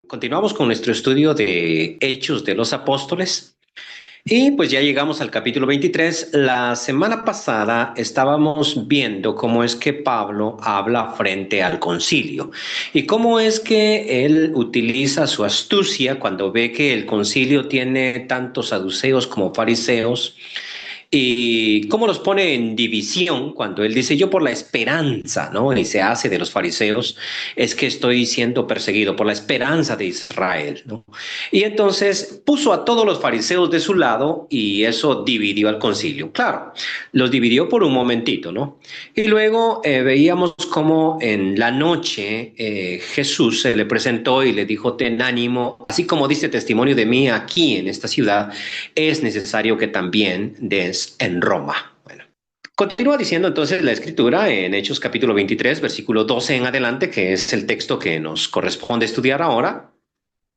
Continuamos con nuestro estudio de Hechos de los Apóstoles y pues ya llegamos al capítulo 23. La semana pasada estábamos viendo cómo es que Pablo habla frente al concilio y cómo es que él utiliza su astucia cuando ve que el concilio tiene tantos saduceos como fariseos. Y cómo los pone en división cuando él dice, yo por la esperanza, ¿no? Y se hace de los fariseos, es que estoy siendo perseguido por la esperanza de Israel, ¿no? Y entonces puso a todos los fariseos de su lado y eso dividió al concilio. Claro, los dividió por un momentito, ¿no? Y luego veíamos cómo en la noche Jesús se le presentó y le dijo, ten ánimo, así como dice testimonio de mí aquí en esta ciudad, es necesario que también des en Roma. Bueno, continúa diciendo entonces la escritura en Hechos capítulo 23, versículo 12 en adelante, que es el texto que nos corresponde estudiar ahora.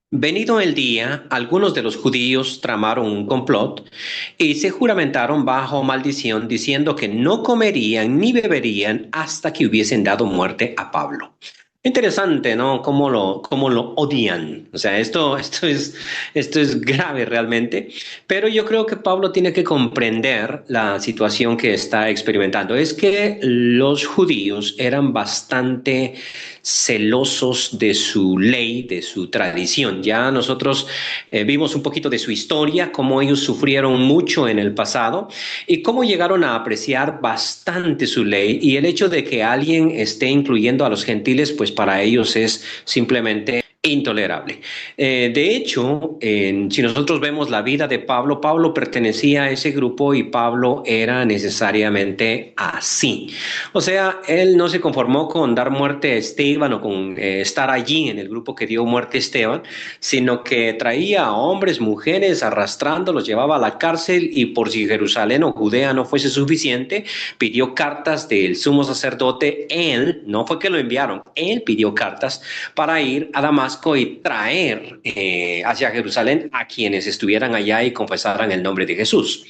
Venido el día, algunos de los judíos tramaron un complot y se juramentaron bajo maldición, diciendo que no comerían ni beberían hasta que hubiesen dado muerte a Pablo. Interesante, ¿no? Cómo lo odian. O sea, esto es grave realmente, pero yo creo que Pablo tiene que comprender la situación que está experimentando. Es que los judíos eran bastante celosos de su ley, de su tradición. Ya nosotros vimos un poquito de su historia, cómo ellos sufrieron mucho en el pasado y cómo llegaron a apreciar bastante su ley, y el hecho de que alguien esté incluyendo a los gentiles, pues para ellos es simplemente intolerable. De hecho, si nosotros vemos la vida de Pablo, Pablo pertenecía a ese grupo y Pablo era necesariamente así. O sea, él no se conformó con dar muerte a Esteban o con estar allí en el grupo que dio muerte a Esteban, sino que traía a hombres, mujeres, arrastrándolos, llevaba a la cárcel, y por si Jerusalén o Judea no fuese suficiente, pidió cartas del sumo sacerdote. Él, no fue que lo enviaron, él pidió cartas para ir a Damasco y traer hacia Jerusalén a quienes estuvieran allá y confesaran el nombre de Jesús.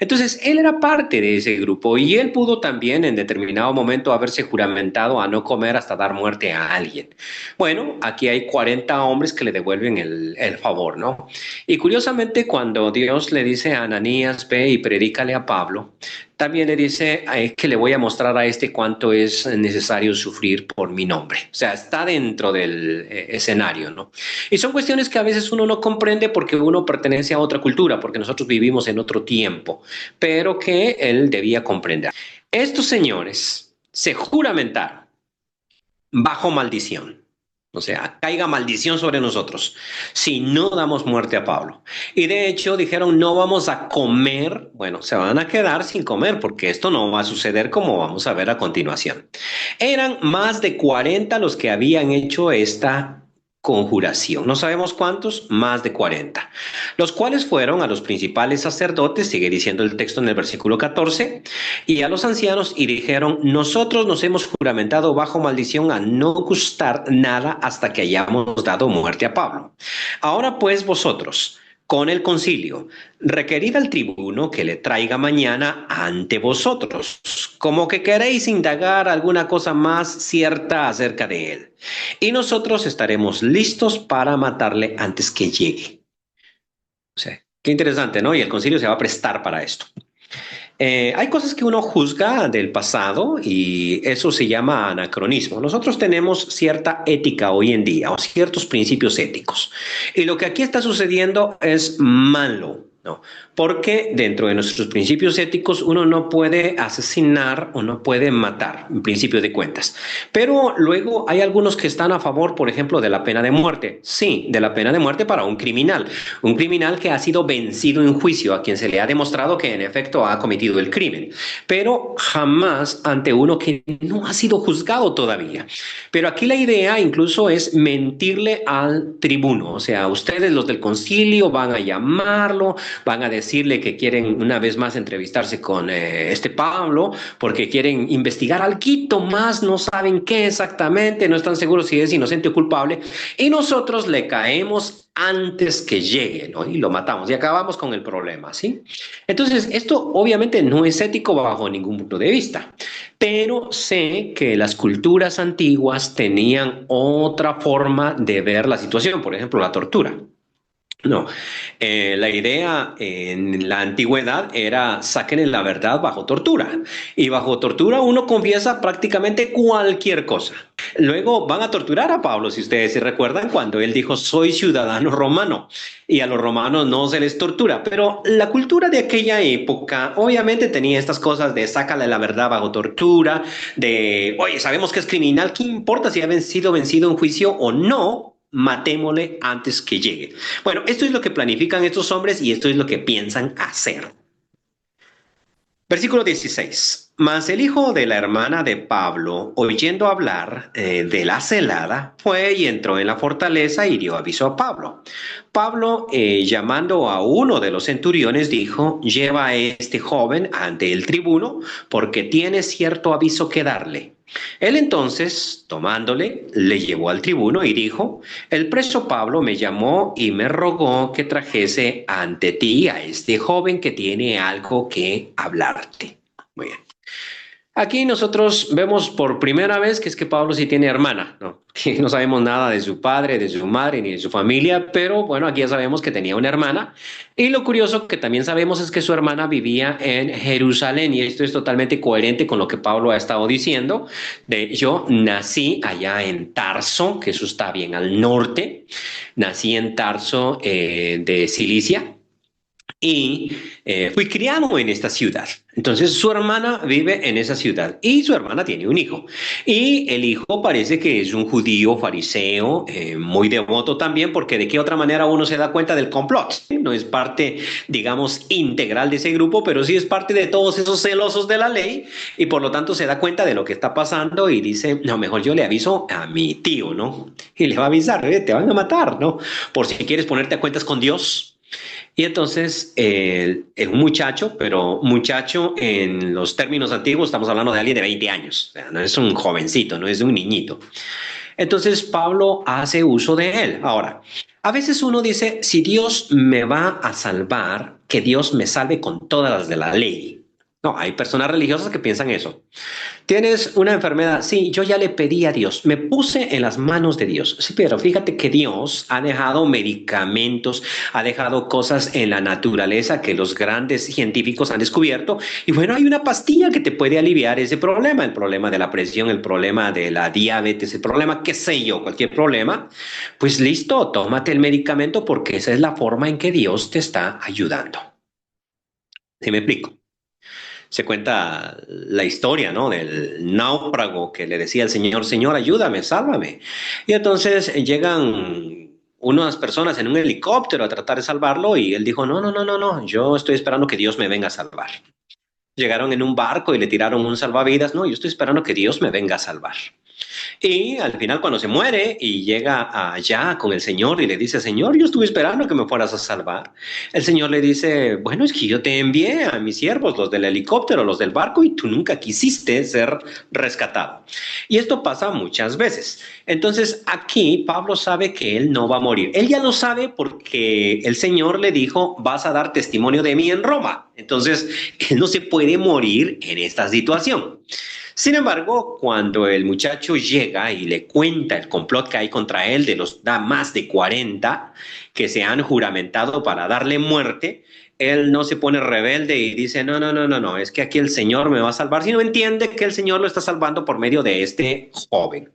Entonces, él era parte de ese grupo y él pudo también en determinado momento haberse juramentado a no comer hasta dar muerte a alguien. Bueno, aquí hay 40 hombres que le devuelven el favor, ¿no? Y curiosamente, cuando Dios le dice a Ananías, ve y predícale a Pablo, también le dice que le voy a mostrar a este cuánto es necesario sufrir por mi nombre. O sea, está dentro del escenario, ¿no? Y son cuestiones que a veces uno no comprende porque uno pertenece a otra cultura, porque nosotros vivimos en otro tiempo, pero que él debía comprender. Estos señores se juramentaron bajo maldición. O sea, caiga maldición sobre nosotros si no damos muerte a Pablo. Y de hecho dijeron, no vamos a comer. Bueno, se van a quedar sin comer porque esto no va a suceder, como vamos a ver a continuación. Eran más de 40 los que habían hecho esta conjuración. No sabemos cuántos, más de 40. Los cuales fueron a los principales sacerdotes, sigue diciendo el texto en el versículo 14, y a los ancianos, y dijeron, nosotros nos hemos juramentado bajo maldición a no gustar nada hasta que hayamos dado muerte a Pablo. Ahora pues vosotros, con el concilio, requerid al tribuno que le traiga mañana ante vosotros, como que queréis indagar alguna cosa más cierta acerca de él. Y nosotros estaremos listos para matarle antes que llegue. O sea, qué interesante, ¿no? Y el concilio se va a prestar para esto. Hay cosas que uno juzga del pasado y eso se llama anacronismo. Nosotros tenemos cierta ética hoy en día o ciertos principios éticos. Y lo que aquí está sucediendo es malo, ¿no? Porque dentro de nuestros principios éticos uno no puede asesinar o no puede matar, en principio de cuentas. Pero luego hay algunos que están a favor, por ejemplo, de la pena de muerte. Sí, de la pena de muerte para un criminal. Un criminal que ha sido vencido en juicio, a quien se le ha demostrado que en efecto ha cometido el crimen. Pero jamás ante uno que no ha sido juzgado todavía. Pero aquí la idea incluso es mentirle al tribuno. O sea, ustedes los del concilio van a llamarlo, van a decirle que quieren una vez más entrevistarse con este Pablo, porque quieren investigar algo más, no saben qué exactamente, no están seguros si es inocente o culpable, y nosotros le caemos antes que llegue, ¿no? Y lo matamos y acabamos con el problema, ¿sí? Entonces, esto obviamente no es ético bajo ningún punto de vista, pero sé que las culturas antiguas tenían otra forma de ver la situación, por ejemplo, la tortura. No, la idea en la antigüedad era sáquenle la verdad bajo tortura. Y bajo tortura uno confiesa prácticamente cualquier cosa. Luego van a torturar a Pablo, si ustedes se recuerdan, cuando él dijo, soy ciudadano romano. Y a los romanos no se les tortura. Pero la cultura de aquella época obviamente tenía estas cosas de sácale la verdad bajo tortura, de, oye, sabemos que es criminal, ¿qué importa si ha sido vencido en juicio o no? Matémosle antes que llegue. Bueno, esto es lo que planifican estos hombres y esto es lo que piensan hacer. Versículo 16. Mas el hijo de la hermana de Pablo, oyendo hablar de la celada, fue y entró en la fortaleza y dio aviso a Pablo. Pablo, llamando a uno de los centuriones, dijo, lleva a este joven ante el tribuno, porque tiene cierto aviso que darle. Él entonces, tomándole, le llevó al tribuno y dijo, el preso Pablo me llamó y me rogó que trajese ante ti a este joven que tiene algo que hablarte. Muy bien. Aquí nosotros vemos por primera vez que es que Pablo sí tiene hermana, ¿no? Que no sabemos nada de su padre, de su madre ni de su familia, pero bueno, aquí ya sabemos que tenía una hermana. Y lo curioso que también sabemos es que su hermana vivía en Jerusalén y esto es totalmente coherente con lo que Pablo ha estado diciendo. Yo nací allá en Tarso, que eso está bien al norte, nací en Tarso de Cilicia. Y fui criado en esta ciudad. Entonces su hermana vive en esa ciudad y su hermana tiene un hijo. Y el hijo parece que es un judío fariseo, muy devoto también, porque de qué otra manera uno se da cuenta del complot. No es parte, digamos, integral de ese grupo, pero sí es parte de todos esos celosos de la ley y por lo tanto se da cuenta de lo que está pasando y dice, no, mejor yo le aviso a mi tío, ¿no? Y le va a avisar, te van a matar, ¿no? Por si quieres ponerte a cuentas con Dios. Y entonces, un muchacho, pero muchacho en los términos antiguos, estamos hablando de alguien de 20 años, o sea, no es un jovencito, no es un niñito. Entonces, Pablo hace uso de él. Ahora, a veces uno dice, si Dios me va a salvar, que Dios me salve con todas las de la ley. No, hay personas religiosas que piensan eso. Tienes una enfermedad, sí, yo ya le pedí a Dios, me puse en las manos de Dios. Sí, pero fíjate que Dios ha dejado medicamentos, ha dejado cosas en la naturaleza que los grandes científicos han descubierto. Y bueno, hay una pastilla que te puede aliviar ese problema, el problema de la presión, el problema de la diabetes, el problema, qué sé yo, cualquier problema. Pues listo, tómate el medicamento porque esa es la forma en que Dios te está ayudando. ¿Sí me explico? Se cuenta la historia, ¿no? Del náufrago que le decía al Señor, Señor, ayúdame, sálvame. Y entonces llegan unas personas en un helicóptero a tratar de salvarlo y él dijo, no, no, no, no, no, yo estoy esperando que Dios me venga a salvar. Llegaron en un barco y le tiraron un salvavidas, no, yo estoy esperando que Dios me venga a salvar. Y al final cuando se muere y llega allá con el Señor y le dice, Señor, yo estuve esperando que me fueras a salvar. El Señor le dice, bueno, es que yo te envié a mis siervos, los del helicóptero, los del barco, y tú nunca quisiste ser rescatado. Y esto pasa muchas veces. Entonces aquí Pablo sabe que él no va a morir. Él ya lo sabe porque el Señor le dijo, vas a dar testimonio de mí en Roma. Entonces él no se puede morir en esta situación. Sin embargo, cuando el muchacho llega y le cuenta el complot que hay contra él, de los más de 40 que se han juramentado para darle muerte, él no se pone rebelde y dice, no, no, no, no, no, es que aquí el Señor me va a salvar, sino entiende que el Señor lo está salvando por medio de este joven.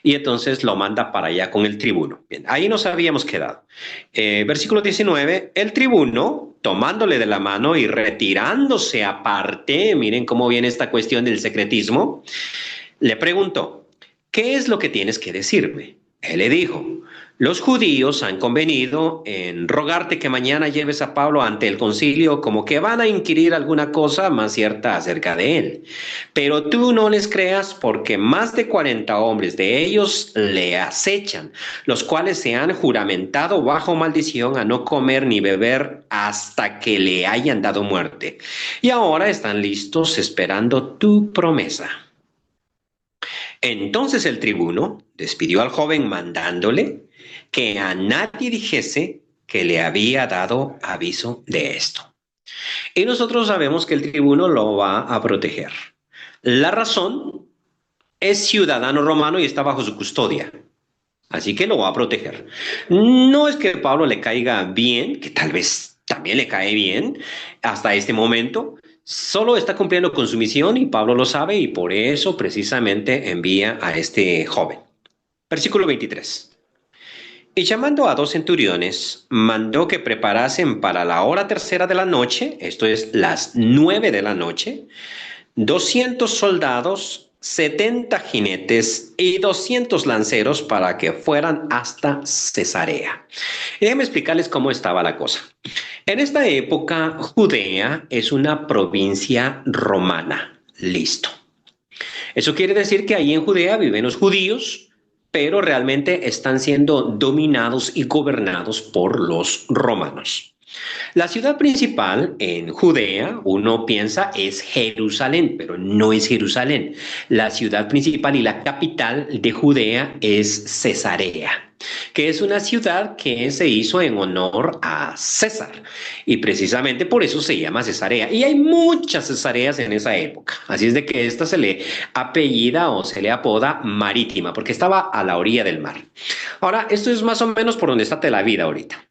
Y entonces lo manda para allá con el tribuno. Bien, ahí nos habíamos quedado. Versículo 19, el tribuno, tomándole de la mano y retirándose aparte, miren cómo viene esta cuestión del secretismo, le preguntó, ¿qué es lo que tienes que decirme? Él le dijo, Los judíos han convenido en rogarte que mañana lleves a Pablo ante el concilio, como que van a inquirir alguna cosa más cierta acerca de él. Pero tú no les creas, porque más de 40 hombres de ellos le acechan, los cuales se han juramentado bajo maldición a no comer ni beber hasta que le hayan dado muerte. Y ahora están listos esperando tu promesa. Entonces el tribuno despidió al joven mandándole que a nadie dijese que le había dado aviso de esto. Y nosotros sabemos que el tribuno lo va a proteger. La razón es ciudadano romano y está bajo su custodia. Así que lo va a proteger. No es que Pablo le caiga bien, que tal vez también le cae bien hasta este momento. Solo está cumpliendo con su misión y Pablo lo sabe y por eso precisamente envía a este joven. Versículo 23. Y llamando a 2 centuriones, mandó que preparasen para la hora tercera de la noche, esto es las 9 de la noche, 200 soldados, 70 jinetes y 200 lanceros para que fueran hasta Cesarea. Y déjenme explicarles cómo estaba la cosa. En esta época, Judea es una provincia romana. Listo. Eso quiere decir que ahí en Judea viven los judíos, pero realmente están siendo dominados y gobernados por los romanos. La ciudad principal en Judea, uno piensa, es Jerusalén, pero no es Jerusalén. La ciudad principal y la capital de Judea es Cesarea, que es una ciudad que se hizo en honor a César. Y precisamente por eso se llama Cesarea. Y hay muchas Cesareas en esa época. Así es de que esta se le apellida o se le apoda Marítima, porque estaba a la orilla del mar. Ahora, esto es más o menos por donde está Tel Aviv ahorita.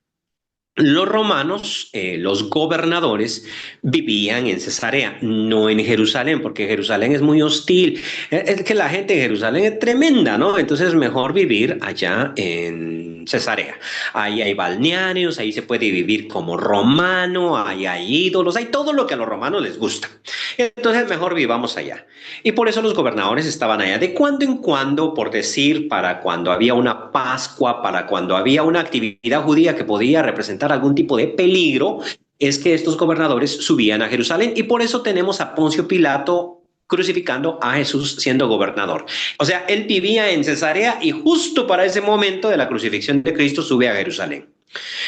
Los romanos, los gobernadores, vivían en Cesarea, no en Jerusalén, porque Jerusalén es muy hostil. Es que la gente de Jerusalén es tremenda, ¿no? Entonces es mejor vivir allá en Cesarea. Ahí hay balnearios, ahí se puede vivir como romano, ahí hay ídolos, hay todo lo que a los romanos les gusta. Entonces mejor vivamos allá. Y por eso los gobernadores estaban allá de cuando en cuando, por decir, para cuando había una Pascua, para cuando había una actividad judía que podía representar algún tipo de peligro, es que estos gobernadores subían a Jerusalén y por eso tenemos a Poncio Pilato crucificando a Jesús siendo gobernador. O sea, él vivía en Cesarea y justo para ese momento de la crucifixión de Cristo sube a Jerusalén.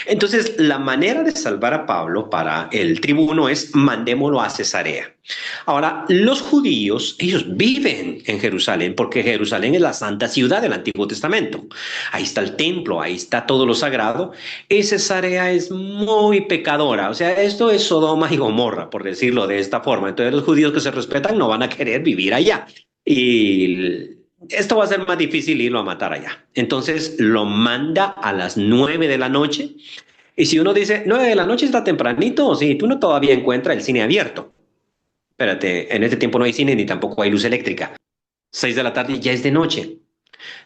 Entonces, la manera de salvar a Pablo para el tribuno es mandémoslo a Cesarea. Ahora, los judíos, ellos viven en Jerusalén porque Jerusalén es la santa ciudad del Antiguo Testamento. Ahí está el templo, ahí está todo lo sagrado. Y Cesarea es muy pecadora, o sea, esto es Sodoma y Gomorra, por decirlo de esta forma. Entonces, los judíos que se respetan no van a querer vivir allá. Y esto va a ser más difícil irlo a matar allá. Entonces lo manda a las 9 de la noche. Y si uno dice, 9 de la noche está tempranito, o si tú no todavía encuentras el cine abierto. Espérate, en este tiempo no hay cine ni tampoco hay luz eléctrica. 6 de la tarde ya es de noche.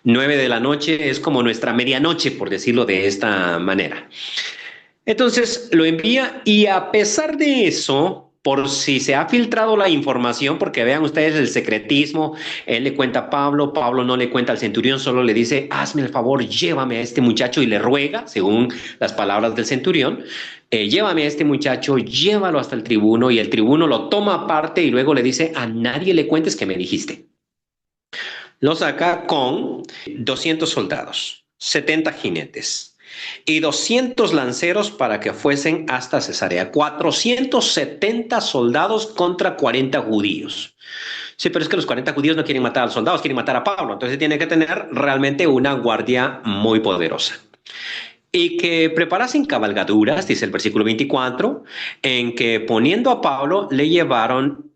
9 de la noche es como nuestra medianoche, por decirlo de esta manera. Entonces lo envía y a pesar de eso, por si se ha filtrado la información, porque vean ustedes el secretismo, él le cuenta a Pablo, Pablo no le cuenta al centurión, solo le dice, hazme el favor, llévame a este muchacho y le ruega, según las palabras del centurión, llévame a este muchacho, llévalo hasta el tribuno y el tribuno lo toma aparte y luego le dice, a nadie le cuentes que me dijiste. Lo saca con 200 soldados, 70 jinetes y 200 lanceros para que fuesen hasta Cesarea. 470 soldados contra 40 judíos. Sí, pero es que los 40 judíos no quieren matar a los soldados, quieren matar a Pablo. Entonces tiene que tener realmente una guardia muy poderosa. Y que preparasen cabalgaduras, dice el versículo 24, en que poniendo a Pablo le llevaron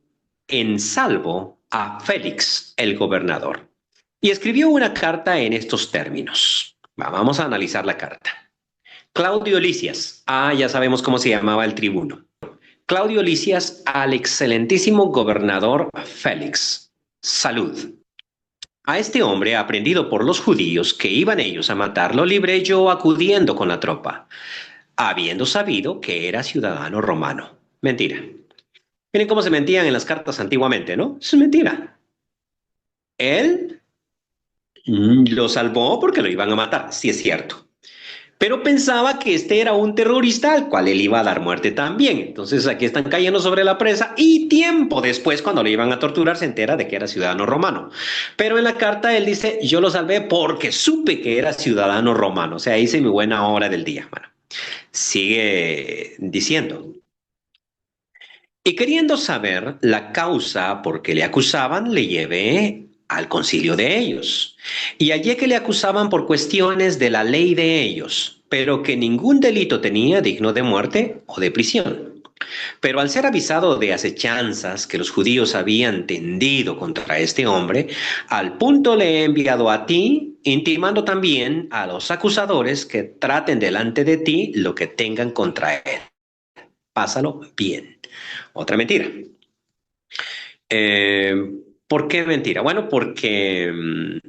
en salvo a Félix, el gobernador. Y escribió una carta en estos términos. Vamos a analizar la carta. Claudio Lisias, ya sabemos cómo se llamaba el tribuno. Claudio Lisias al excelentísimo gobernador Félix. Salud. A este hombre aprendido por los judíos que iban ellos a matarlo, libré yo acudiendo con la tropa, habiendo sabido que era ciudadano romano. Mentira. Miren cómo se mentían en las cartas antiguamente, ¿no? Eso es mentira. Él lo salvó porque lo iban a matar, sí es cierto. pero pensaba que este era un terrorista al cual él iba a dar muerte también. Entonces aquí están cayendo sobre la presa y tiempo después, cuando le iban a torturar, se entera de que era ciudadano romano. Pero en la carta él dice, yo lo salvé porque supe que era ciudadano romano. O sea, hice mi buena hora del día. Bueno, sigue diciendo. Y queriendo saber la causa por que le acusaban, le llevé al concilio de ellos. Y hallé que le acusaban por cuestiones de la ley de ellos, pero que ningún delito tenía digno de muerte o de prisión. Pero al ser avisado de acechanzas que los judíos habían tendido contra este hombre, al punto le he enviado a ti, intimando también a los acusadores que traten delante de ti lo que tengan contra él. Pásalo bien. Otra mentira. Eh, ¿Por qué mentira? Bueno, porque él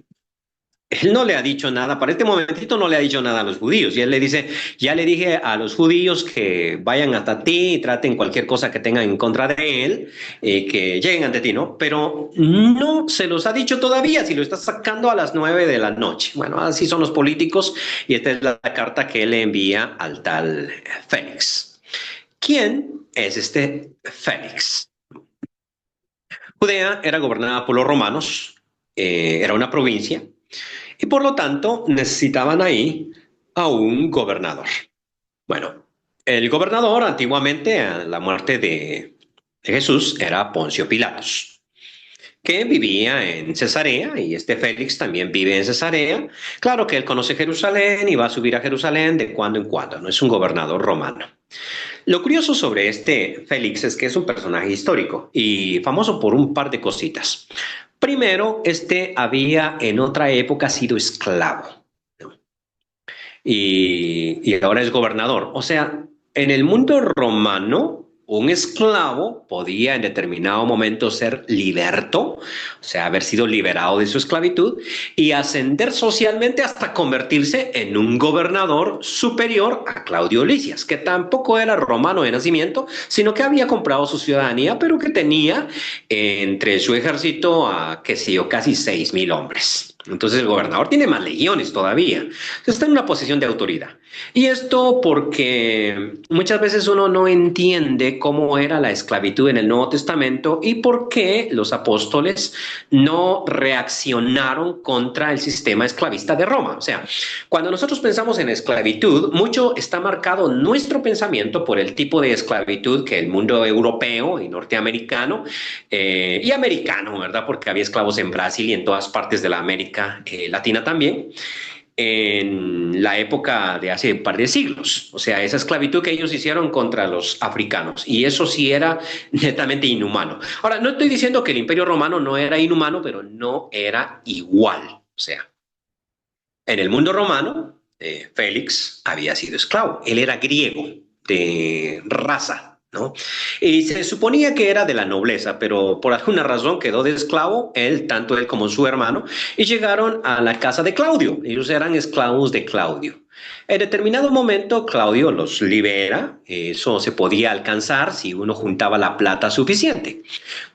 no le ha dicho nada, para este momentito no le ha dicho nada a los judíos. Y él le dice, ya le dije a los judíos que vayan hasta ti y traten cualquier cosa que tengan en contra de él, que lleguen ante ti, ¿no? Pero no se los ha dicho todavía, si lo está sacando a las 9 de la noche. Bueno, así son los políticos y esta es la carta que él le envía al tal Félix. ¿Quién es este Félix? Judea era gobernada por los romanos, era una provincia, y por lo tanto necesitaban ahí a un gobernador. Bueno, el gobernador antiguamente a la muerte de Jesús era Poncio Pilatos, que vivía en Cesarea, y este Félix también vive en Cesarea. Claro que él conoce Jerusalén y va a subir a Jerusalén de cuando en cuando, no es un gobernador romano. Lo curioso sobre este Félix es que es un personaje histórico y famoso por un par de cositas. Primero, este había en otra época sido esclavo, ¿no? Y ahora es gobernador. O sea, en el mundo romano, un esclavo podía en determinado momento ser liberto, o sea, haber sido liberado de su esclavitud y ascender socialmente hasta convertirse en un gobernador superior a Claudio Lisias, que tampoco era romano de nacimiento, sino que había comprado su ciudadanía, pero que tenía entre su ejército a, qué sé yo, casi 6.000 hombres. Entonces el gobernador tiene más legiones todavía. Está en una posición de autoridad. Y esto porque muchas veces uno no entiende cómo era la esclavitud en el Nuevo Testamento y por qué los apóstoles no reaccionaron contra el sistema esclavista de Roma. O sea, cuando nosotros pensamos en esclavitud, mucho está marcado nuestro pensamiento por el tipo de esclavitud que el mundo europeo y norteamericano y americano, ¿verdad? Porque había esclavos en Brasil y en todas partes de la América Latina también, en la época de hace un par de siglos. O sea, esa esclavitud que ellos hicieron contra los africanos. Y eso sí era netamente inhumano. Ahora, no estoy diciendo que el Imperio Romano no era inhumano, pero no era igual. O sea, en el mundo romano, Félix había sido esclavo. Él era griego, de raza, ¿no? Y se suponía que era de la nobleza, pero por alguna razón quedó de esclavo, él, tanto él como su hermano, y llegaron a la casa de Claudio. Ellos eran esclavos de Claudio. En determinado momento, Claudio los libera. Eso se podía alcanzar si uno juntaba la plata suficiente.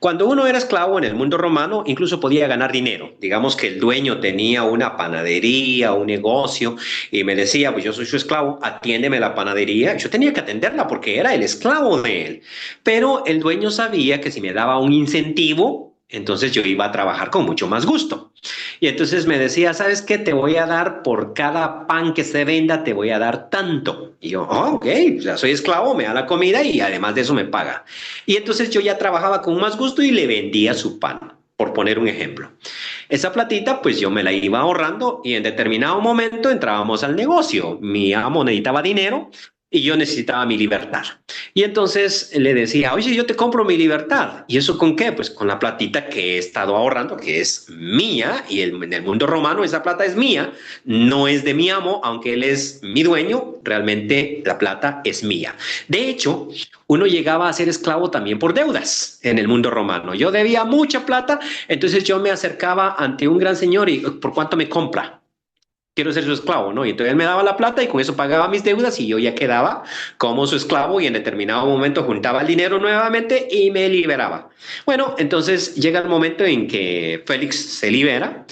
Cuando uno era esclavo en el mundo romano, incluso podía ganar dinero. Digamos que el dueño tenía una panadería, un negocio, y me decía, pues yo soy su esclavo, atiéndeme la panadería. Yo tenía que atenderla porque era el esclavo de él. Pero el dueño sabía que si me daba un incentivo, entonces yo iba a trabajar con mucho más gusto. Y entonces me decía, ¿sabes qué? Te voy a dar por cada pan que se venda, te voy a dar tanto. Y yo, oh, ok, o sea, soy esclavo, me da la comida y además de eso me paga. Y entonces yo ya trabajaba con más gusto y le vendía su pan, por poner un ejemplo. Esa platita, pues yo me la iba ahorrando y en determinado momento entrábamos al negocio. Mi amo necesitaba dinero y yo necesitaba mi libertad. Y entonces le decía, oye, yo te compro mi libertad. ¿Y eso con qué? Pues con la platita que he estado ahorrando, que es mía, y en el mundo romano esa plata es mía, no es de mi amo, aunque él es mi dueño, realmente la plata es mía. De hecho, uno llegaba a ser esclavo también por deudas en el mundo romano. Yo debía mucha plata, entonces yo me acercaba ante un gran señor y ¿por cuánto me compra? Quiero ser su esclavo, ¿no? Y entonces él me daba la plata y con eso pagaba mis deudas y yo ya quedaba como su esclavo y en determinado momento juntaba el dinero nuevamente y me liberaba. Bueno, entonces llega el momento en que Félix se libera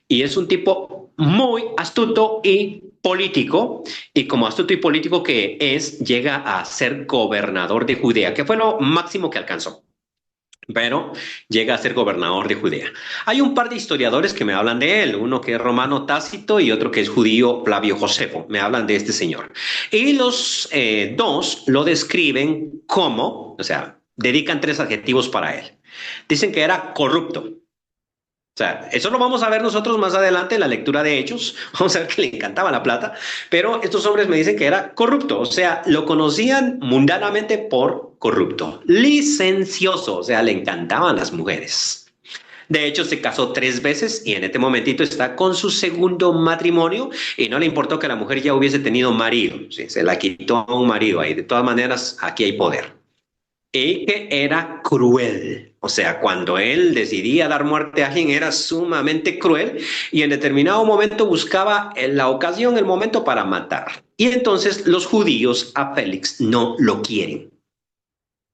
y es un tipo muy astuto y político, y como astuto y político que es, llega a ser gobernador de Judea, que fue lo máximo que alcanzó. Pero llega a ser gobernador de Judea. Hay un par de historiadores que me hablan de él, uno que es romano Tácito y otro que es judío Flavio Josefo, me hablan de este señor. Y los dos lo describen como, o sea, dedican 3 adjetivos para él. Dicen que era corrupto. O sea, eso lo vamos a ver nosotros más adelante en la lectura de Hechos. Vamos a ver que le encantaba la plata, pero estos hombres me dicen que era corrupto. O sea, lo conocían mundanamente por corrupto. Licencioso, o sea, le encantaban las mujeres. De hecho, se casó 3 veces y en este momentito está con su segundo matrimonio y no le importó que la mujer ya hubiese tenido marido. Sí, se la quitó a un marido ahí. De todas maneras, aquí hay poder. Y que era cruel. O sea, cuando él decidía dar muerte a alguien era sumamente cruel y en determinado momento buscaba la ocasión, el momento para matar. Y entonces los judíos a Félix no lo quieren.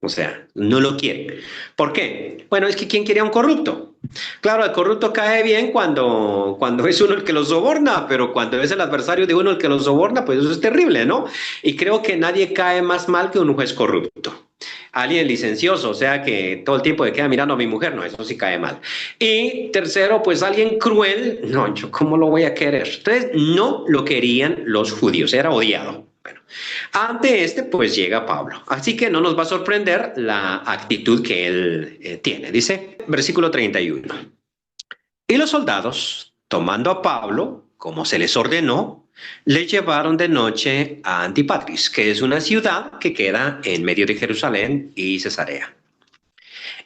O sea, no lo quieren. ¿Por qué? Bueno, es que ¿quién quiere a un corrupto? Claro, el corrupto cae bien cuando es uno el que lo soborna, pero cuando es el adversario de uno el que lo soborna, pues eso es terrible, ¿no? Y creo que nadie cae más mal que un juez corrupto. Alguien licencioso, o sea que todo el tiempo le queda mirando a mi mujer, no, eso sí cae mal. Y tercero, pues alguien cruel, no, yo cómo lo voy a querer. Entonces, no lo querían los judíos, era odiado. Bueno, ante este, pues llega Pablo. Así que no nos va a sorprender la actitud que él tiene. Dice, versículo 31. Y los soldados, tomando a Pablo, como se les ordenó, le llevaron de noche a Antipatris, que es una ciudad que queda en medio de Jerusalén y Cesarea.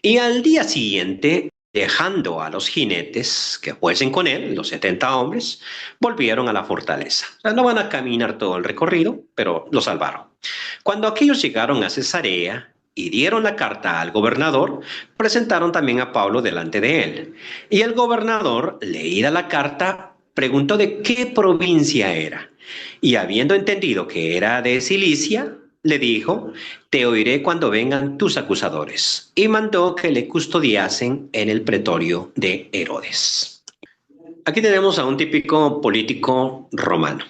Y al día siguiente, dejando a los jinetes que fuesen con él, los 70 hombres, volvieron a la fortaleza. O sea, no van a caminar todo el recorrido, pero lo salvaron. Cuando aquellos llegaron a Cesarea y dieron la carta al gobernador, presentaron también a Pablo delante de él. Y el gobernador, leída la carta, preguntó de qué provincia era. Y habiendo entendido que era de Cilicia, le dijo, te oiré cuando vengan tus acusadores. Y mandó que le custodiasen en el pretorio de Herodes. Aquí tenemos a un típico político romano.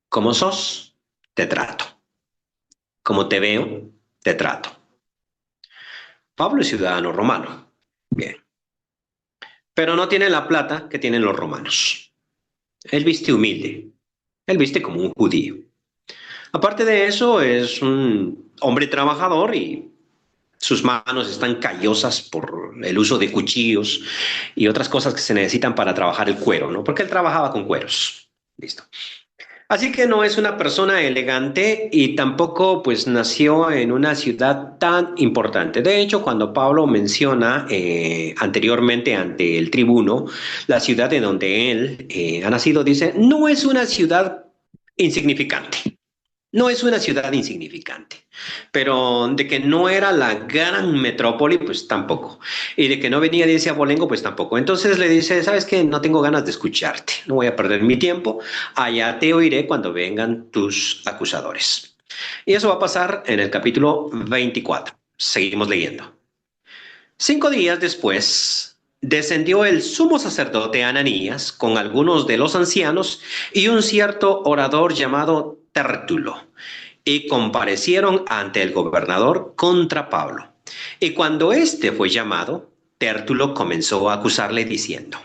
Como sos, te trato. Como te veo, te trato. Pablo es ciudadano romano. Bien. Pero no tiene la plata que tienen los romanos. Él viste humilde. Él viste como un judío. Aparte de eso, es un hombre trabajador y sus manos están callosas por el uso de cuchillos y otras cosas que se necesitan para trabajar el cuero, ¿no? Porque él trabajaba con cueros. Listo. Así que no es una persona elegante y tampoco pues nació en una ciudad tan importante. De hecho, cuando Pablo menciona anteriormente ante el tribuno la ciudad de donde él ha nacido, dice, no es una ciudad insignificante. No es una ciudad insignificante, pero de que no era la gran metrópoli, pues tampoco. Y de que no venía de ese abolengo, pues tampoco. Entonces le dice, ¿sabes qué? No tengo ganas de escucharte, no voy a perder mi tiempo, allá te oiré cuando vengan tus acusadores. Y eso va a pasar en el capítulo 24. Seguimos leyendo. 5 días después, descendió el sumo sacerdote Ananías con algunos de los ancianos y un cierto orador llamado Tértulo, y comparecieron ante el gobernador contra Pablo. Y cuando éste fue llamado, Tértulo comenzó a acusarle diciendo,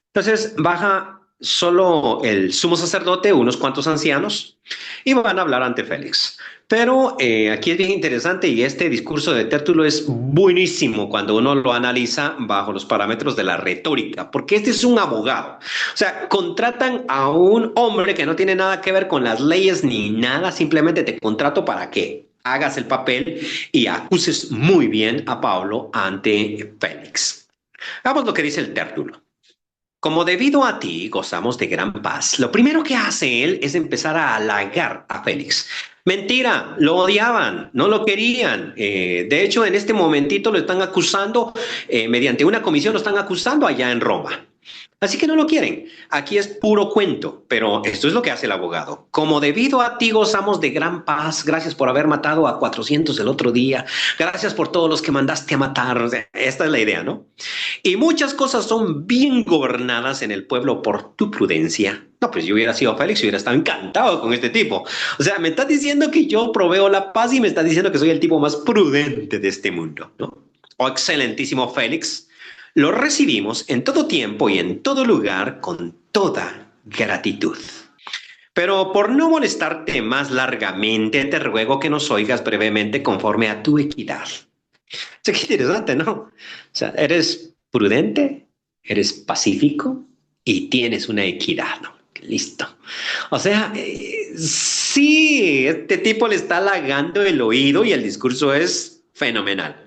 entonces baja solo el sumo sacerdote, unos cuantos ancianos, y van a hablar ante Félix. Pero aquí es bien interesante y este discurso de Tértulo es buenísimo cuando uno lo analiza bajo los parámetros de la retórica, porque este es un abogado. O sea, contratan a un hombre que no tiene nada que ver con las leyes ni nada, simplemente te contrato para que hagas el papel y acuses muy bien a Pablo ante Félix. Vamos lo que dice el Tértulo. Como debido a ti gozamos de gran paz, lo primero que hace él es empezar a halagar a Félix. Mentira, lo odiaban, no lo querían. De hecho, en este momentito lo están acusando, mediante una comisión lo están acusando allá en Roma. Así que no lo quieren. Aquí es puro cuento, pero esto es lo que hace el abogado. Como debido a ti gozamos de gran paz, gracias por haber matado a 400 el otro día, gracias por todos los que mandaste a matar. O sea, esta es la idea, ¿no? Y muchas cosas son bien gobernadas en el pueblo por tu prudencia. No, pues yo hubiera sido Félix y hubiera estado encantado con este tipo. O sea, me estás diciendo que yo proveo la paz y me estás diciendo que soy el tipo más prudente de este mundo, ¿no? Oh, excelentísimo Félix. Lo recibimos en todo tiempo y en todo lugar con toda gratitud. Pero por no molestarte más largamente, te ruego que nos oigas brevemente conforme a tu equidad. Qué interesante, ¿no? O sea, eres prudente, eres pacífico y tienes una equidad, ¿no? Listo. O sea, sí, este tipo le está halagando el oído y el discurso es fenomenal.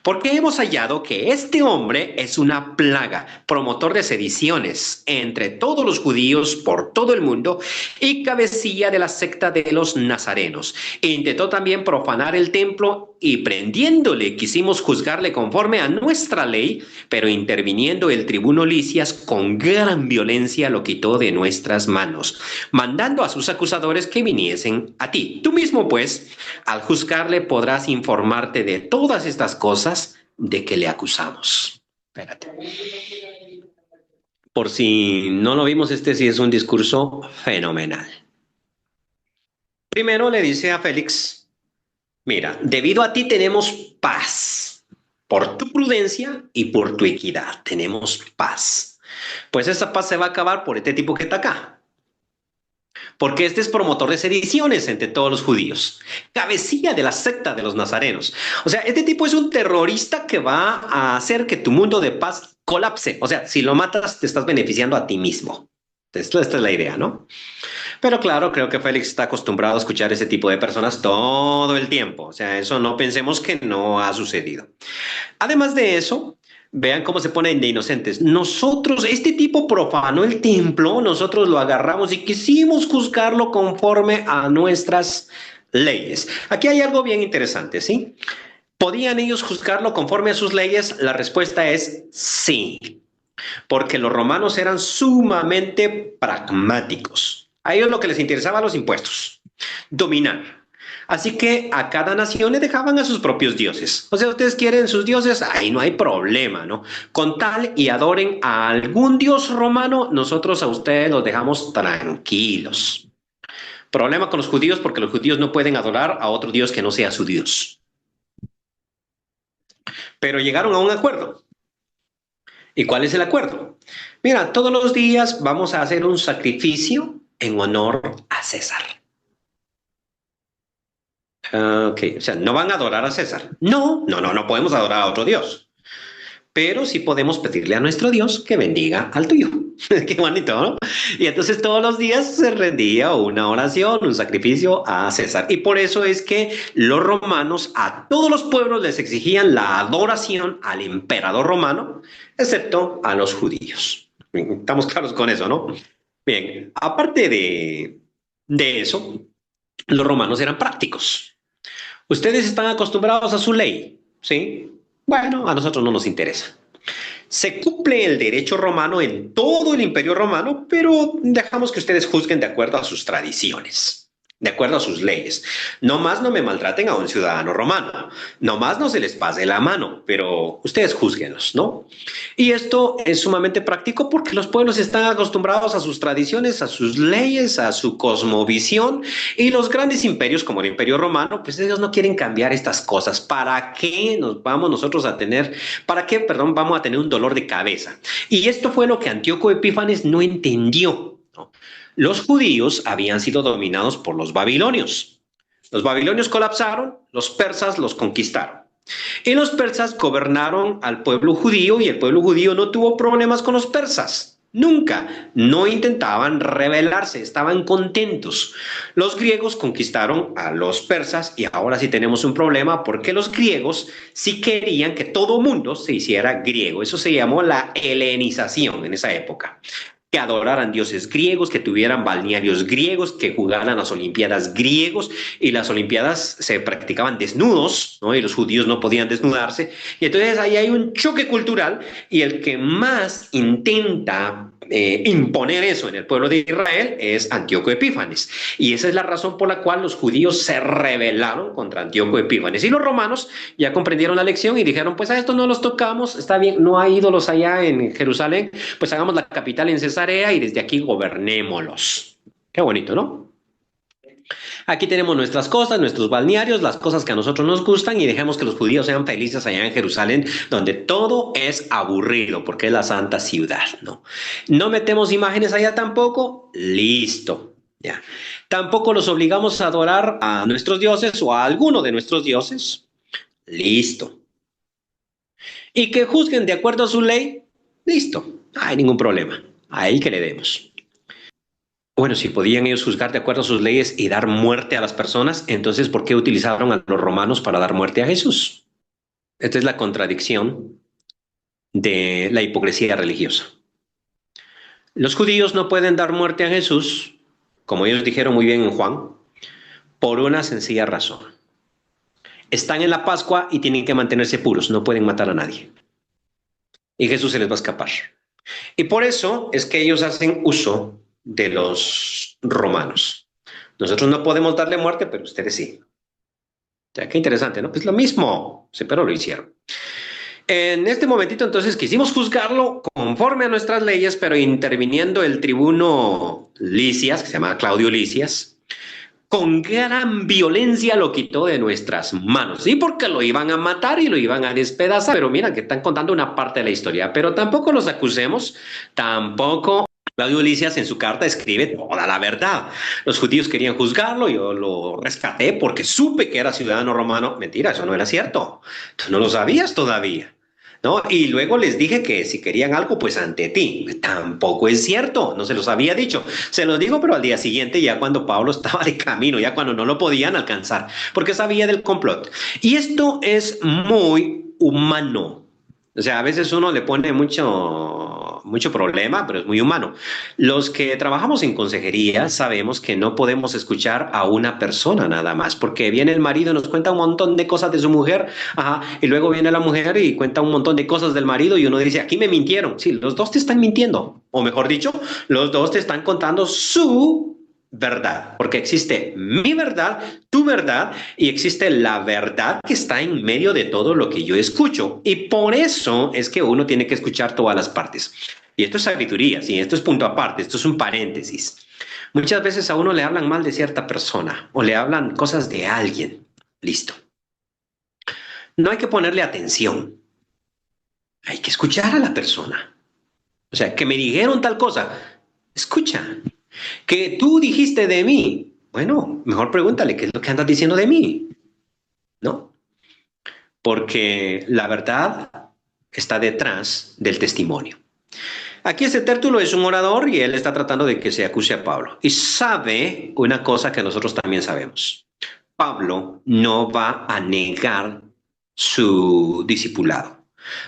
Porque hemos hallado que este hombre es una plaga, promotor de sediciones entre todos los judíos por todo el mundo y cabecilla de la secta de los nazarenos. Intentó también profanar el templo y prendiéndole quisimos juzgarle conforme a nuestra ley, pero interviniendo el tribuno Licias con gran violencia lo quitó de nuestras manos, mandando a sus acusadores que viniesen a ti. Tú mismo, pues, al juzgarle podrás informarte de todas estas cosas de que le acusamos. Espérate. Por si no lo vimos, este sí es un discurso fenomenal. Primero le dice a Félix, mira, debido a ti tenemos paz. Por tu prudencia y por tu equidad tenemos paz. Pues esa paz se va a acabar por este tipo que está acá. Porque este es promotor de sediciones entre todos los judíos, cabecilla de la secta de los nazarenos. O sea, este tipo es un terrorista que va a hacer que tu mundo de paz colapse. O sea, si lo matas, te estás beneficiando a ti mismo. Esta es la idea, ¿no? Pero claro, creo que Félix está acostumbrado a escuchar ese tipo de personas todo el tiempo. O sea, eso no pensemos que no ha sucedido. Además de eso, vean cómo se ponen de inocentes. Nosotros, este tipo profanó el templo, nosotros lo agarramos y quisimos juzgarlo conforme a nuestras leyes. Aquí hay algo bien interesante, ¿sí? ¿Podían ellos juzgarlo conforme a sus leyes? La respuesta es sí, porque los romanos eran sumamente pragmáticos. A ellos lo que les interesaba los impuestos, dominar. Así que a cada nación le dejaban a sus propios dioses. O sea, ustedes quieren sus dioses, ahí no hay problema, ¿no? Con tal y adoren a algún dios romano, nosotros a ustedes los dejamos tranquilos. Problema con los judíos porque los judíos no pueden adorar a otro dios que no sea su dios. Pero llegaron a un acuerdo. ¿Y cuál es el acuerdo? Mira, todos los días vamos a hacer un sacrificio en honor a César. Ok, o sea, no van a adorar a César. No podemos adorar a otro Dios. Pero sí podemos pedirle a nuestro Dios que bendiga al tuyo. Qué bonito, ¿no? Y entonces todos los días se rendía una oración, un sacrificio a César. Y por eso es que los romanos a todos los pueblos les exigían la adoración al emperador romano, excepto a los judíos. Estamos claros con eso, ¿no? Bien, aparte de eso, los romanos eran prácticos. Ustedes están acostumbrados a su ley, ¿sí? Bueno, a nosotros no nos interesa. Se cumple el derecho romano en todo el imperio romano, pero dejamos que ustedes juzguen de acuerdo a sus tradiciones, de acuerdo a sus leyes. No más no me maltraten a un ciudadano romano, no más no se les pase la mano, pero ustedes júzguenlos, ¿no? Y esto es sumamente práctico porque los pueblos están acostumbrados a sus tradiciones, a sus leyes, a su cosmovisión, y los grandes imperios como el Imperio Romano, pues ellos no quieren cambiar estas cosas. ¿Para qué nos vamos nosotros a tener, vamos a tener un dolor de cabeza? Y esto fue lo que Antíoco Epífanes no entendió, ¿no? Los judíos habían sido dominados por los babilonios. Los babilonios colapsaron, los persas los conquistaron. Y los persas gobernaron al pueblo judío y el pueblo judío no tuvo problemas con los persas. Nunca. No intentaban rebelarse, estaban contentos. Los griegos conquistaron a los persas y ahora sí tenemos un problema porque los griegos sí querían que todo mundo se hiciera griego. Eso se llamó la helenización en esa época. que adoraran dioses griegos, que tuvieran balnearios griegos, que jugaran las olimpiadas griegos, y las olimpiadas se practicaban desnudos, ¿no? Y los judíos no podían desnudarse, y entonces ahí hay un choque cultural, y el que más intenta imponer eso en el pueblo de Israel es Antíoco Epífanes, y esa es la razón por la cual los judíos se rebelaron contra Antíoco Epífanes, y los romanos ya comprendieron la lección y dijeron, pues a esto no los tocamos, está bien, no hay ídolos allá en Jerusalén, pues hagamos la capital en Cesarea y desde aquí gobernémoslos. Qué bonito, ¿no? Aquí tenemos nuestras cosas, nuestros balnearios, las cosas que a nosotros nos gustan, y dejemos que los judíos sean felices allá en Jerusalén, donde todo es aburrido, porque es la santa ciudad, ¿no? No metemos imágenes allá tampoco, listo, ya. Tampoco los obligamos a adorar a nuestros dioses o a alguno de nuestros dioses, listo. Y que juzguen de acuerdo a su ley, listo, no hay ningún problema, ahí que le demos. Bueno, si podían ellos juzgar de acuerdo a sus leyes y dar muerte a las personas, entonces ¿por qué utilizaron a los romanos para dar muerte a Jesús? Esta es la contradicción de la hipocresía religiosa. Los judíos no pueden dar muerte a Jesús, como ellos dijeron muy bien en Juan, por una sencilla razón. Están en la Pascua y tienen que mantenerse puros, no pueden matar a nadie. Y Jesús se les va a escapar. Y por eso es que ellos hacen uso de los romanos. Nosotros no podemos darle muerte, pero ustedes sí. O sea, qué interesante, ¿no? Pues lo mismo, pero lo hicieron. En este momentito, entonces, quisimos juzgarlo conforme a nuestras leyes, pero interviniendo el tribuno Licias, que se llama Claudio Licias, con gran violencia lo quitó de nuestras manos. Sí, porque lo iban a matar y lo iban a despedazar. Pero mira que están contando una parte de la historia. Pero tampoco los acusemos, tampoco. Claudio Licias en su carta escribe toda la verdad. Los judíos querían juzgarlo, yo lo rescaté porque supe que era ciudadano romano. Mentira, eso no era cierto. Tú no lo sabías todavía, ¿no? Y luego les dije que si querían algo, pues ante ti. Tampoco es cierto, no se los había dicho. Se los digo, pero al día siguiente, ya cuando Pablo estaba de camino, ya cuando no lo podían alcanzar, porque sabía del complot. Y esto es muy humano. O sea, a veces uno le pone mucho problema, pero es muy humano. Los que trabajamos en consejería sabemos que no podemos escuchar a una persona nada más, porque viene el marido y nos cuenta un montón de cosas de su mujer, ajá, y luego viene la mujer y cuenta un montón de cosas del marido y uno dice, aquí me mintieron. Sí, los dos te están mintiendo, o mejor dicho, los dos te están contando su verdad, porque existe mi verdad, tu verdad, y existe la verdad que está en medio de todo lo que yo escucho, y por eso es que uno tiene que escuchar todas las partes. Y esto es sabiduría, sí, esto es punto aparte, esto es un paréntesis. Muchas veces a uno le hablan mal de cierta persona o le hablan cosas de alguien. Listo. No hay que ponerle atención. Hay que escuchar a la persona. O sea, que me dijeron tal cosa. Escucha. Que tú dijiste de mí. Bueno, mejor pregúntale qué es lo que andas diciendo de mí. ¿No? Porque la verdad está detrás del testimonio. Aquí este Tértulo es un orador y él está tratando de que se acuse a Pablo. Y sabe una cosa que nosotros también sabemos. Pablo no va a negar su discipulado.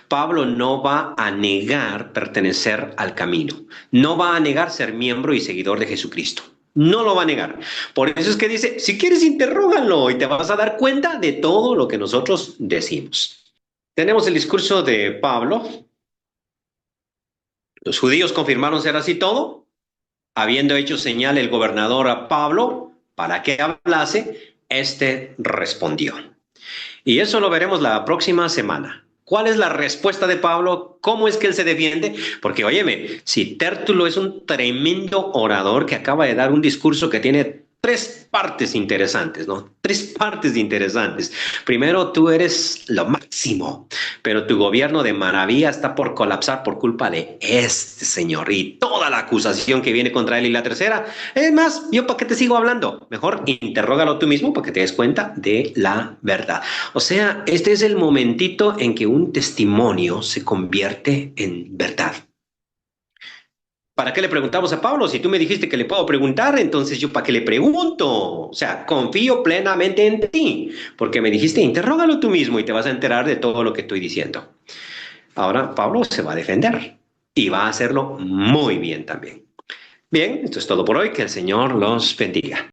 Pablo no va a negar pertenecer al camino. No va a negar ser miembro y seguidor de Jesucristo. No lo va a negar. Por eso es que dice, si quieres, interrógalo y te vas a dar cuenta de todo lo que nosotros decimos. Tenemos el discurso de Pablo. Los judíos confirmaron ser así todo, habiendo hecho señal el gobernador a Pablo para que hablase, este respondió. Y eso lo veremos la próxima semana. ¿Cuál es la respuesta de Pablo? ¿Cómo es que él se defiende? Porque, óyeme, si Tértulo es un tremendo orador que acaba de dar un discurso que tiene 3 partes interesantes, ¿no? 3 partes interesantes. Primero, tú eres lo máximo, pero tu gobierno de maravilla está por colapsar por culpa de este señor y toda la acusación que viene contra él. Y la tercera, es más, ¿yo para qué te sigo hablando? Mejor interrógalo tú mismo para que te des cuenta de la verdad. O sea, este es el momentito en que un testimonio se convierte en verdad. ¿Para qué le preguntamos a Pablo? Si tú me dijiste que le puedo preguntar, entonces yo ¿para qué le pregunto? O sea, confío plenamente en ti, porque me dijiste, interrógalo tú mismo y te vas a enterar de todo lo que estoy diciendo. Ahora Pablo se va a defender. y va a hacerlo muy bien también. Bien, esto es todo por hoy. Que el Señor los bendiga.